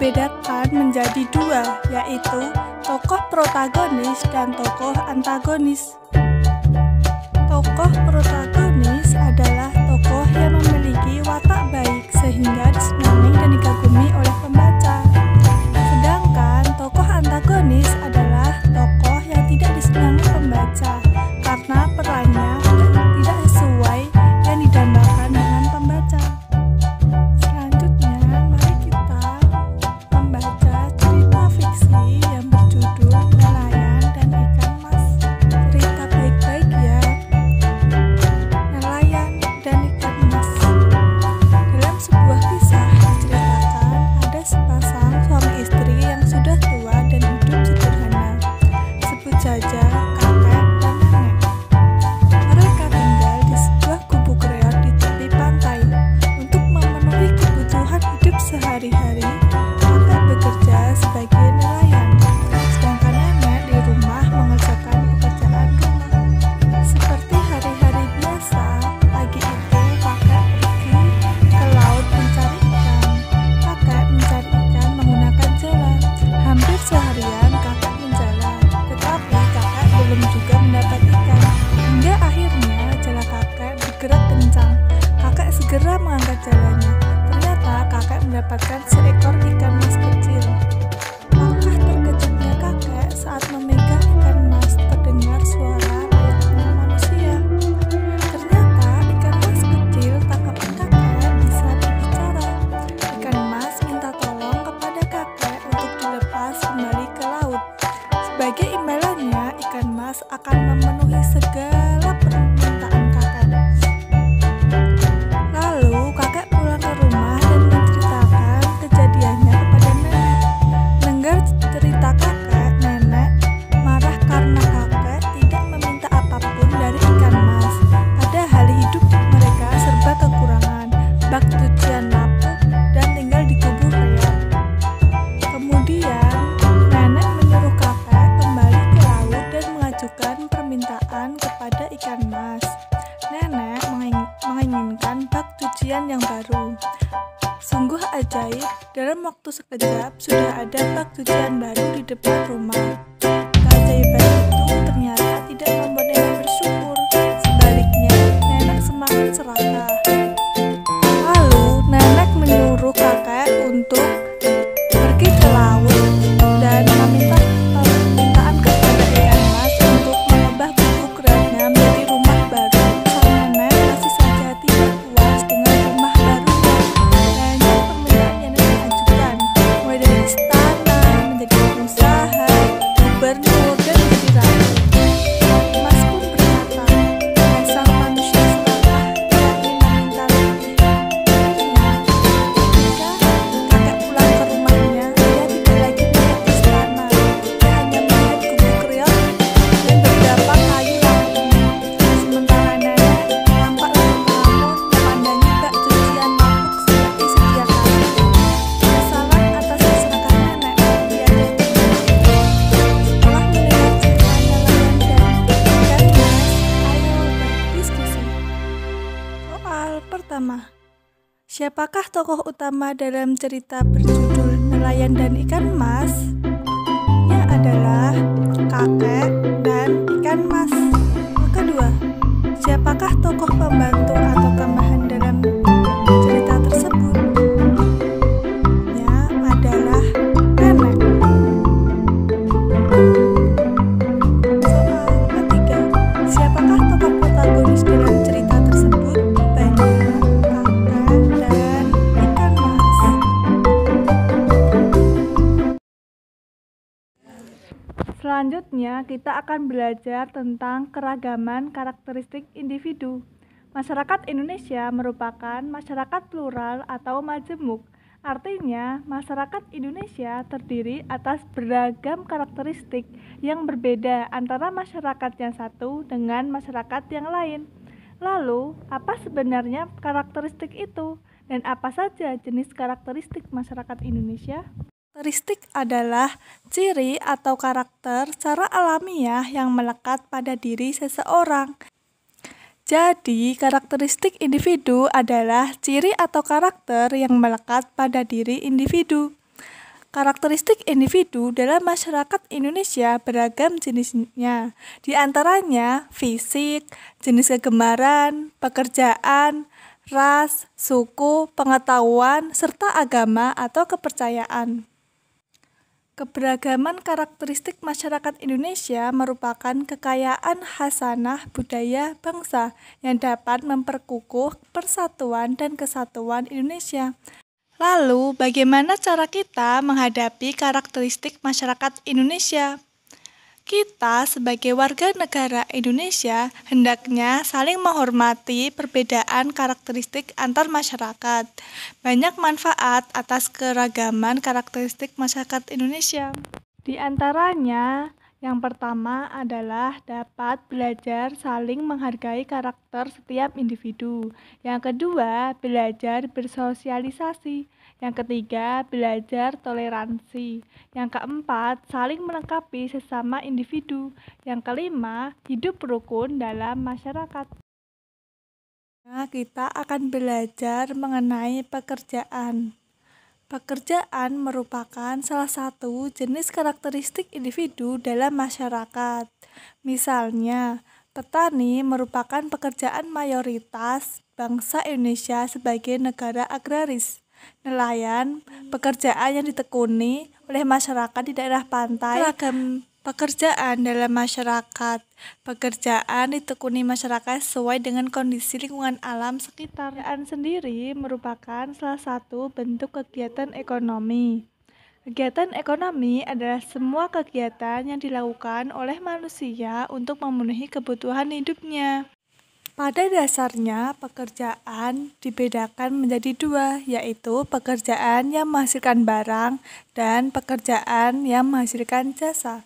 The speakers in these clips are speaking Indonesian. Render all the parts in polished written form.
dibedakan menjadi dua, yaitu tokoh protagonis dan tokoh antagonis. Tokoh protagonis adalah tokoh yang memiliki watak baik sehingga disenangi dan dikagumi oleh pembaca. Sedangkan tokoh antagonis adalah tokoh yang tidak disenangi pembaca karena perannya tidak sesuai yang didambakan dengan pembaca. Selanjutnya, mari kita membaca cerita fiksi yang berjudul Nelayan dan Ikan Mas. Cerita baik-baik ya. Nelayan dan Ikan Mas. Dalam sebuah kisah diceritakan ada sepasang suami istri yang sudah tua dan hidup sederhana. Sebut saja kakek dan nenek. Mereka tinggal di sebuah gubuk reot di tepi pantai. Untuk memenuhi kebutuhan hidup sehari-hari, kakek bekerja sebagai nelayan, sedangkan nenek di rumah mengerjakan pekerjaan rumah. Seperti hari-hari biasa, pagi itu kakek pergi ke laut mencari ikan. Kakek mencari ikan menggunakan jala. Hampir seharian kakek menjala, tetapi kakek belum juga mendapat ikan. Hingga akhirnya jala kakek bergerak kencang. Kakek segera mengangkat jalanya. Ternyata kakek mendapatkan seekor ikan mas kecil. Langkah terkejutnya kakek saat memegang ikan mas terdengar suara layaknya manusia. Ternyata ikan mas kecil tangkapan kakek bisa berbicara. Ikan mas minta tolong kepada kakek untuk dilepas kembali ke laut. Sebagai imbalannya, ikan mas akan memenuhi segala permintaan kakek. Lalu kakek pulang ke rumah dan menceritakan kejadiannya kepada nenek. Mendengar cerita kakek, nenek marah karena kakek tidak meminta apapun dari ikan mas. Padahal hidup mereka serba kekurangan, bak cucian lapuk, dan tinggal di gubuk reot. Kemudian nenek menyuruh kakek kembali ke laut dan mengajukan permintaan kepada ikan mas. Nenek menginginkan bak cucian yang baru. Sungguh ajaib, dalam waktu sekejap sudah ada bak cucian baru di depan rumah. Keajaiban itu ternyata tidak membuat nenek bersyukur. Sebaliknya, nenek semakin serakah. Lalu, nenek menyuruh kakek untuk pergi ke laut dan meminta permintaan kepada ikan mas untuk mengubah gubuk reotnya menjadi rumah baru. Sang nenek masih saja tidak puas dengan rumah barunya. Banyak permintaan yang nenek ajukan, mulai dari istana, menjadi pengusaha, gubernur, dan menjadi ratu. Mas pun berkata, "Dasar manusia serakah, berani meminta lebih." Akhirnya, ketika kakek pulang ke rumahnya, dia tidak lagi melihat istana. Dia hanya melihat gubuk reot dan beberapa kayu lampunya. Sementara nenek nampak lagi melamun memandangi bak cucian lapuk seperti sedia kala. Kesalahan atas keserakahan nenek tiada temu. Setelah mendengar cerita nelayan dan ikan mas, ayo berdiskusi. Soal pertama, siapakah tokoh utama dalam cerita berjudul Nelayan dan Ikan Mas? Yang adalah kakek dan ikan mas. Yang kedua, siapakah tokoh pembantu atau tambahan dalam cerita tersebut? Yang adalah nenek. Soal ketiga, siapakah tokoh protagonis dalam cerita tersebut? Banyak kakek dan ikan mas. Selanjutnya, kita akan belajar tentang keragaman karakteristik individu. Masyarakat Indonesia merupakan masyarakat plural atau majemuk. Artinya, masyarakat Indonesia terdiri atas beragam karakteristik yang berbeda antara masyarakat yang satu dengan masyarakat yang lain. Lalu, apa sebenarnya karakteristik itu? Dan apa saja jenis karakteristik masyarakat Indonesia? Karakteristik adalah ciri atau karakter secara alamiah yang melekat pada diri seseorang. Jadi, karakteristik individu adalah ciri atau karakter yang melekat pada diri individu. Karakteristik individu dalam masyarakat Indonesia beragam jenisnya, di antaranya fisik, jenis kegemaran, pekerjaan, ras, suku, pengetahuan, serta agama atau kepercayaan. Keberagaman karakteristik masyarakat Indonesia merupakan kekayaan khasanah budaya bangsa yang dapat memperkukuh persatuan dan kesatuan Indonesia. Lalu, bagaimana cara kita menghadapi karakteristik masyarakat Indonesia? Kita sebagai warga negara Indonesia hendaknya saling menghormati perbedaan karakteristik antar masyarakat. Banyak manfaat atas keragaman karakteristik masyarakat Indonesia. Di antaranya, yang pertama adalah dapat belajar saling menghargai karakter setiap individu. Yang kedua, belajar bersosialisasi. Yang ketiga, belajar toleransi. Yang keempat, saling melengkapi sesama individu. Yang kelima, hidup rukun dalam masyarakat. Nah, kita akan belajar mengenai pekerjaan. Pekerjaan merupakan salah satu jenis karakteristik individu dalam masyarakat. Misalnya, petani merupakan pekerjaan mayoritas bangsa Indonesia sebagai negara agraris. Nelayan, pekerjaan yang ditekuni oleh masyarakat di daerah pantai. Beragam pekerjaan dalam masyarakat. Pekerjaan ditekuni masyarakat sesuai dengan kondisi lingkungan alam sekitar. Pekerjaan sendiri merupakan salah satu bentuk kegiatan ekonomi. Kegiatan ekonomi adalah semua kegiatan yang dilakukan oleh manusia untuk memenuhi kebutuhan hidupnya. Pada dasarnya, pekerjaan dibedakan menjadi dua, yaitu pekerjaan yang menghasilkan barang dan pekerjaan yang menghasilkan jasa.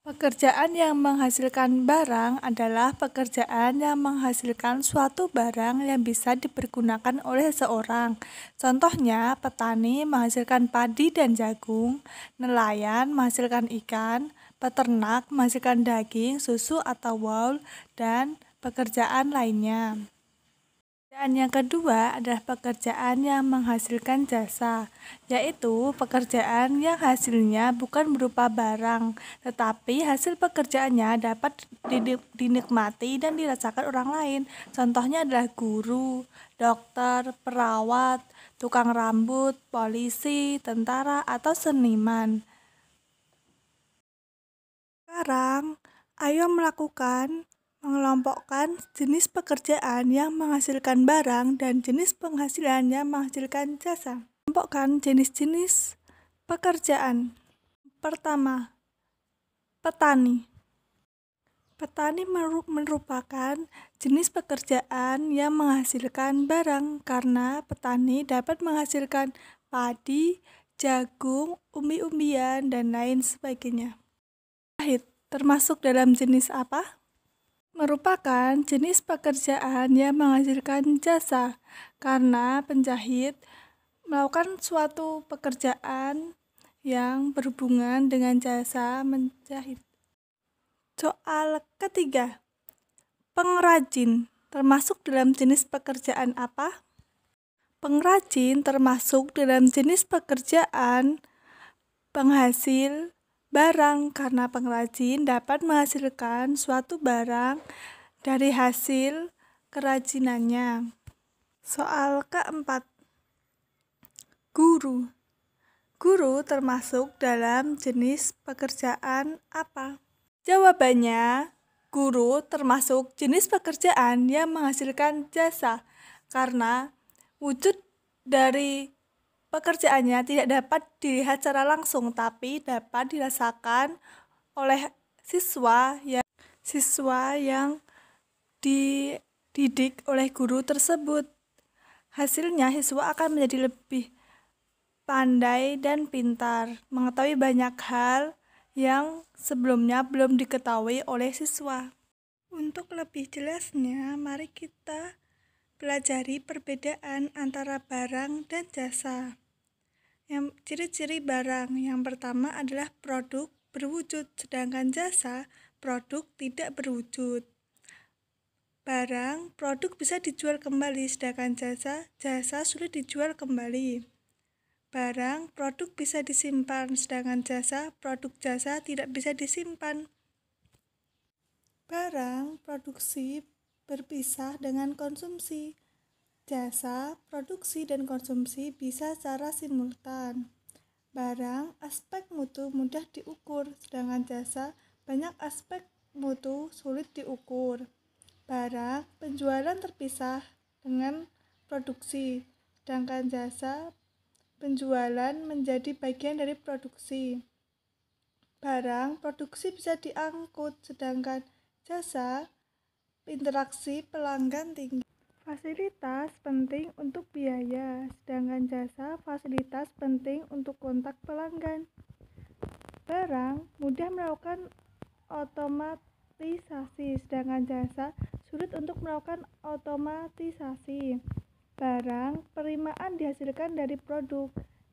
Pekerjaan yang menghasilkan barang adalah pekerjaan yang menghasilkan suatu barang yang bisa dipergunakan oleh seseorang. Contohnya, petani menghasilkan padi dan jagung, nelayan menghasilkan ikan, peternak menghasilkan daging, susu atau wool, dan pekerjaan lainnya. Pekerjaan yang kedua adalah pekerjaan yang menghasilkan jasa, yaitu pekerjaan yang hasilnya bukan berupa barang, tetapi hasil pekerjaannya dapat dinikmati dan dirasakan orang lain. Contohnya adalah guru, dokter, perawat, tukang rambut, polisi, tentara, atau seniman. Sekarang, ayo mengelompokkan jenis pekerjaan yang menghasilkan barang dan jenis penghasilan yang menghasilkan jasa. Kelompokkan jenis-jenis pekerjaan. Pertama, petani. Petani merupakan jenis pekerjaan yang menghasilkan barang karena petani dapat menghasilkan padi, jagung, umbi-umbian, dan lain sebagainya. Penjahit termasuk dalam jenis apa? Merupakan jenis pekerjaan yang menghasilkan jasa karena penjahit melakukan suatu pekerjaan yang berhubungan dengan jasa menjahit. Soal ketiga, pengrajin termasuk dalam jenis pekerjaan apa? Pengrajin termasuk dalam jenis pekerjaan penghasil barang karena pengrajin dapat menghasilkan suatu barang dari hasil kerajinannya. Soal keempat, guru. Guru termasuk dalam jenis pekerjaan apa? Jawabannya, guru termasuk jenis pekerjaan yang menghasilkan jasa karena wujud dari pekerjaannya tidak dapat dilihat secara langsung, tapi dapat dirasakan oleh siswa yang dididik oleh guru tersebut. Hasilnya, siswa akan menjadi lebih pandai dan pintar, mengetahui banyak hal yang sebelumnya belum diketahui oleh siswa. Untuk lebih jelasnya, mari kita pelajari perbedaan antara barang dan jasa. Yang ciri-ciri barang yang pertama adalah produk berwujud, sedangkan jasa produk tidak berwujud. Barang, produk bisa dijual kembali, sedangkan jasa sulit dijual kembali. Barang, produk bisa disimpan, sedangkan jasa, produk jasa tidak bisa disimpan. Barang, produksi berpisah dengan konsumsi. Jasa, produksi, dan konsumsi bisa secara simultan. Barang, aspek mutu mudah diukur, sedangkan jasa, banyak aspek mutu sulit diukur. Barang, penjualan terpisah dengan produksi, sedangkan jasa, penjualan menjadi bagian dari produksi. Barang, produksi bisa diangkut, sedangkan jasa, interaksi pelanggan tinggi. Fasilitas penting untuk biaya, sedangkan jasa, fasilitas penting untuk kontak pelanggan. Barang, mudah melakukan otomatisasi, sedangkan jasa, sulit untuk melakukan otomatisasi. Barang, penerimaan dihasilkan dari produk.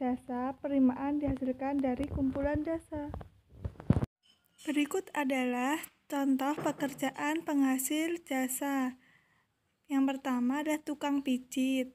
Jasa, penerimaan dihasilkan dari kumpulan jasa. Berikut adalah contoh pekerjaan penghasil jasa. Yang pertama adalah tukang pijit,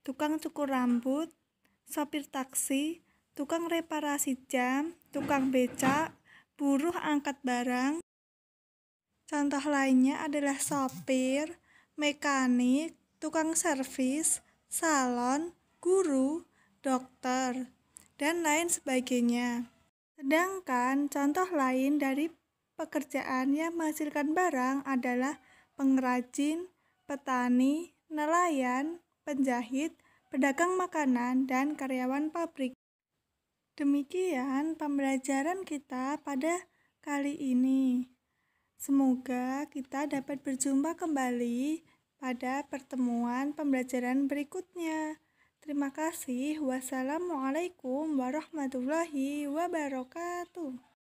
tukang cukur rambut, sopir taksi, tukang reparasi jam, tukang becak, buruh angkat barang. Contoh lainnya adalah sopir, mekanik, tukang servis, salon, guru, dokter, dan lain sebagainya. Sedangkan contoh lain dari pekerjaan yang menghasilkan barang adalah pengrajin, petani, nelayan, penjahit, pedagang makanan, dan karyawan pabrik. Demikian pembelajaran kita pada kali ini. Semoga kita dapat berjumpa kembali pada pertemuan pembelajaran berikutnya. Terima kasih. Wassalamualaikum warahmatullahi wabarakatuh.